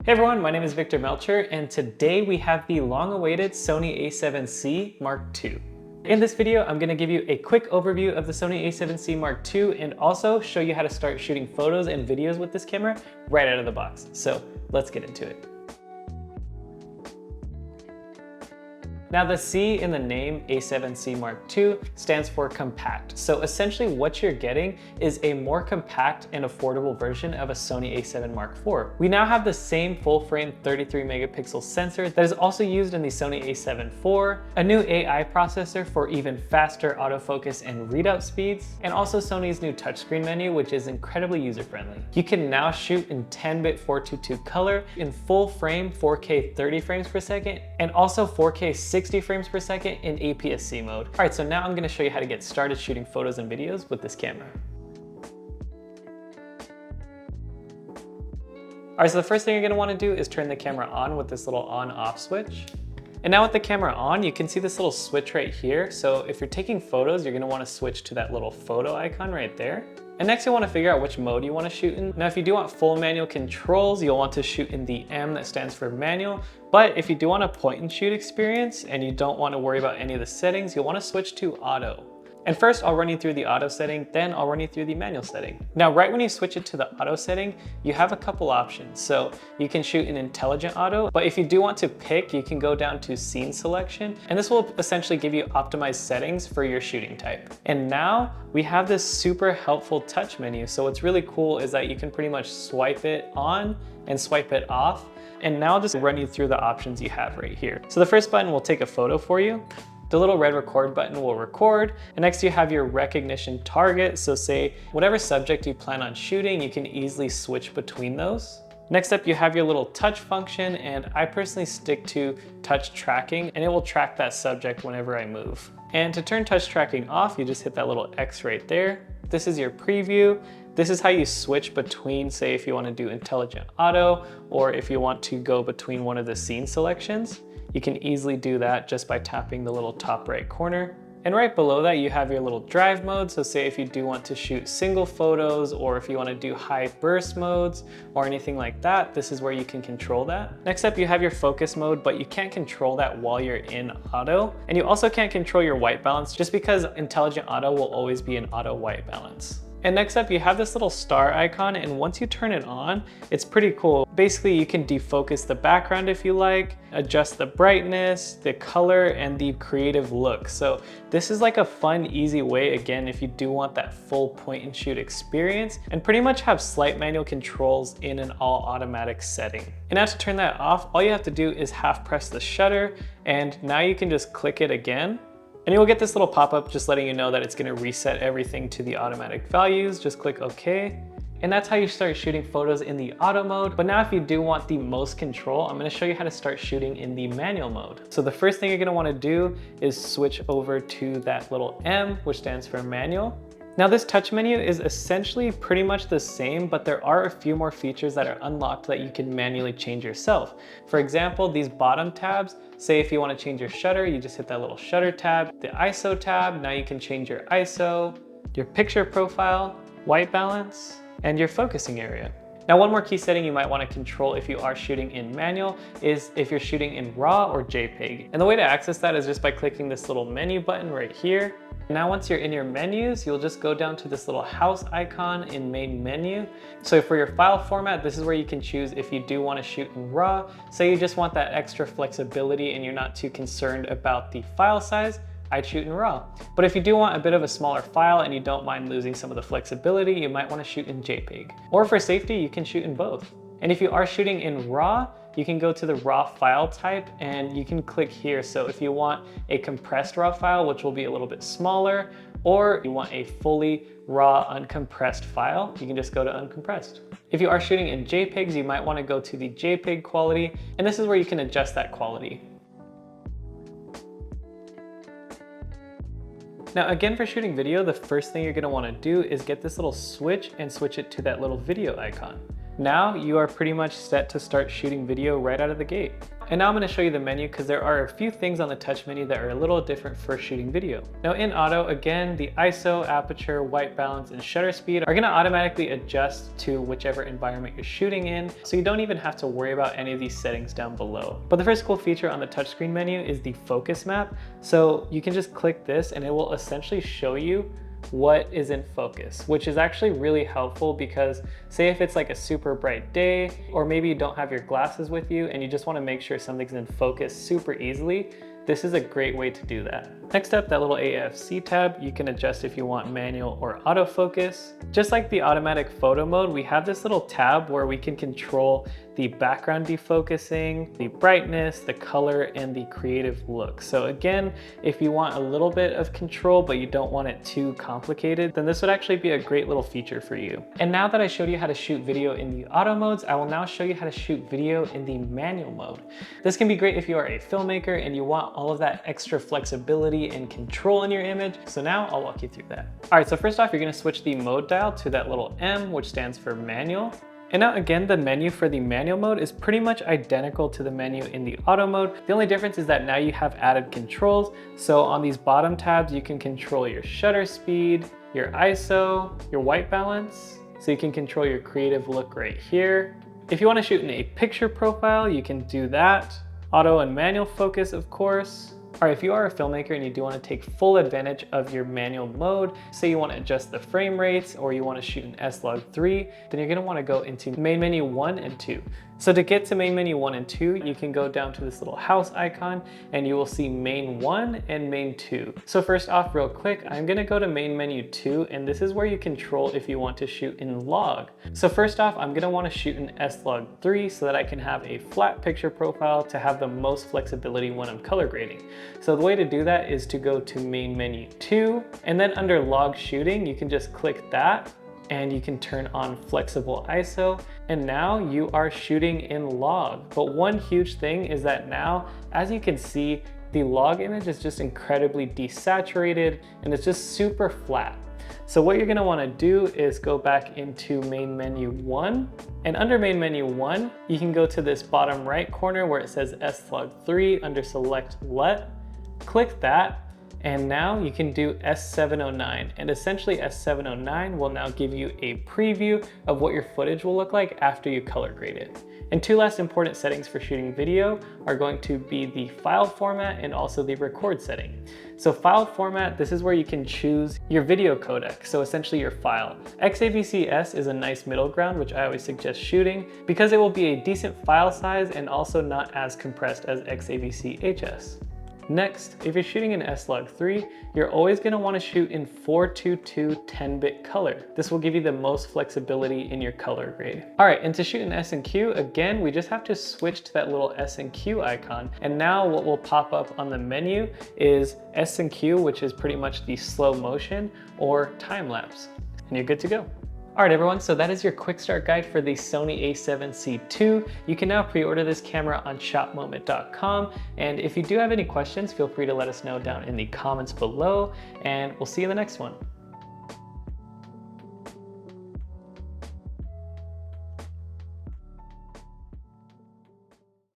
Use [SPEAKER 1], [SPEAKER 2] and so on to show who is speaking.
[SPEAKER 1] Hey everyone, my name is Victor Melcher, and today we have the long-awaited Sony A7C Mark II. In this video, I'm going to give you a quick overview of the Sony A7C Mark II and also show you how to start shooting photos and videos with this camera right out of the box. So let's get into it. Now the C in the name A7C Mark II stands for compact. So essentially what you're getting is a more compact and affordable version of a Sony A7 Mark IV. We now have the same full frame 33 megapixel sensor that is also used in the Sony A7 IV, a new AI processor for even faster autofocus and readout speeds, and also Sony's new touchscreen menu, which is incredibly user-friendly. You can now shoot in 10-bit 422 color, in full frame 4K 30 frames per second, and also 4K 60 frames per second in APS-C mode. All right, so now I'm gonna show you how to get started shooting photos and videos with this camera. All right, so the first thing you're gonna wanna do is turn the camera on with this little on-off switch. And now with the camera on, you can see this little switch right here. So if you're taking photos, you're gonna wanna switch to that little photo icon right there. And next you'll want to figure out which mode you want to shoot in. Now if you do want full manual controls, you'll want to shoot in the M that stands for manual. But if you do want a point and shoot experience and you don't want to worry about any of the settings, you'll want to switch to auto. And first I'll run you through the auto setting, then I'll run you through the manual setting. Now right when you switch it to the auto setting, you have a couple options. So you can shoot in intelligent auto, but if you do want to pick, you can go down to scene selection, and this will essentially give you optimized settings for your shooting type. And now we have this super helpful touch menu. So what's really cool is that you can pretty much swipe it on and swipe it off. And now I'll just run you through the options you have right here. So the first button will take a photo for you. The little red record button will record, and next you have your recognition target. So say whatever subject you plan on shooting, you can easily switch between those. Next up, you have your little touch function, and I personally stick to touch tracking, and it will track that subject whenever I move. And to turn touch tracking off, you just hit that little X right there. This is your preview. This is how you switch between, say if you want to do intelligent auto, or if you want to go between one of the scene selections. You can easily do that just by tapping the little top right corner. And right below that, you have your little drive mode. So say if you do want to shoot single photos, or if you want to do high burst modes or anything like that, this is where you can control that. Next up, you have your focus mode, but you can't control that while you're in auto. And you also can't control your white balance just because intelligent auto will always be in auto white balance. And next up, you have this little star icon, and once you turn it on, it's pretty cool. Basically, you can defocus the background if you like, adjust the brightness, the color, and the creative look. So this is like a fun, easy way, again, if you do want that full point and shoot experience, and pretty much have slight manual controls in an all automatic setting. And now to turn that off, all you have to do is half press the shutter, and now you can just click it again. And you'll get this little pop-up just letting you know that it's gonna reset everything to the automatic values. Just click OK. And that's how you start shooting photos in the auto mode. But now if you do want the most control, I'm gonna show you how to start shooting in the manual mode. So the first thing you're gonna wanna do is switch over to that little M, which stands for manual. Now this touch menu is essentially pretty much the same, but there are a few more features that are unlocked that you can manually change yourself. For example, these bottom tabs, say if you want to change your shutter, you just hit that little shutter tab. The ISO tab, now you can change your ISO, your picture profile, white balance, and your focusing area. Now one more key setting you might want to control if you are shooting in manual is if you're shooting in RAW or JPEG. And the way to access that is just by clicking this little menu button right here. Now once you're in your menus, you'll just go down to this little house icon in main menu. So for your file format, this is where you can choose if you do want to shoot in RAW. Say you just want that extra flexibility and you're not too concerned about the file size, I'd shoot in RAW. But if you do want a bit of a smaller file and you don't mind losing some of the flexibility, you might want to shoot in JPEG. Or for safety, you can shoot in both. And if you are shooting in RAW, you can go to the RAW file type and you can click here. So if you want a compressed RAW file, which will be a little bit smaller, or you want a fully RAW uncompressed file, you can just go to uncompressed. If you are shooting in JPEGs, you might want to go to the JPEG quality, and this is where you can adjust that quality. Now again, for shooting video, the first thing you're going to want to do is get this little switch and switch it to that little video icon. Now you are pretty much set to start shooting video right out of the gate. And now I'm going to show you the menu because there are a few things on the touch menu that are a little different for shooting video. Now in auto, again, the ISO, aperture, white balance, and shutter speed are going to automatically adjust to whichever environment you're shooting in, so you don't even have to worry about any of these settings down below. But the first cool feature on the touchscreen menu is the focus map. So you can just click this and it will essentially show you what is in focus, which is actually really helpful because say if it's like a super bright day, or maybe you don't have your glasses with you and you just want to make sure something's in focus super easily, this is a great way to do that. Next up, that little AFC tab, you can adjust if you want manual or autofocus. Just like the automatic photo mode, we have this little tab where we can control the background defocusing, the brightness, the color, and the creative look. So again, if you want a little bit of control, but you don't want it too complicated, then this would actually be a great little feature for you. And now that I showed you how to shoot video in the auto modes, I will now show you how to shoot video in the manual mode. This can be great if you are a filmmaker and you want all of that extra flexibility and control in your image. So now I'll walk you through that. All right, so first off, you're gonna switch the mode dial to that little M, which stands for manual. And now again, the menu for the manual mode is pretty much identical to the menu in the auto mode. The only difference is that now you have added controls. So on these bottom tabs, you can control your shutter speed, your ISO, your white balance. So you can control your creative look right here. If you want to shoot in a picture profile, you can do that. Auto and manual focus, of course. All right, if you are a filmmaker and you do want to take full advantage of your manual mode, say you want to adjust the frame rates or you want to shoot in S-Log3, then you're going to want to go into main menu 1 and 2. So to get to main menu 1 and 2, you can go down to this little house icon and you will see main 1 and main 2. So first off, real quick, I'm going to go to main menu 2, and this is where you control if you want to shoot in log. So first off, I'm going to want to shoot in S-Log3 so that I can have a flat picture profile to have the most flexibility when I'm color grading. So the way to do that is to go to main menu 2, and then under log shooting, you can just click that and you can turn on flexible ISO, and now you are shooting in log. But one huge thing is that now, as you can see, the log image is just incredibly desaturated and it's just super flat. So what you're gonna wanna do is go back into main menu 1, and under main menu 1, you can go to this bottom right corner where it says S-Log3 under select LUT, click that, and now you can do S709, and essentially S709 will now give you a preview of what your footage will look like after you color grade it. And two last important settings for shooting video are going to be the file format and also the record setting. So file format, this is where you can choose your video codec, so essentially your file. XAVC-S is a nice middle ground, which I always suggest shooting because it will be a decent file size and also not as compressed as XAVC-HS. Next, if you're shooting in S-Log3, you're always going to want to shoot in 422 10-bit color. This will give you the most flexibility in your color grade. All right, and to shoot in S&Q, again, we just have to switch to that little S&Q icon. And now what will pop up on the menu is S&Q, which is pretty much the slow motion or time lapse. And you're good to go. All right, everyone, so that is your quick start guide for the Sony A7C II. You can now pre-order this camera on ShopMoment.com. And if you do have any questions, feel free to let us know down in the comments below, and we'll see you in the next one.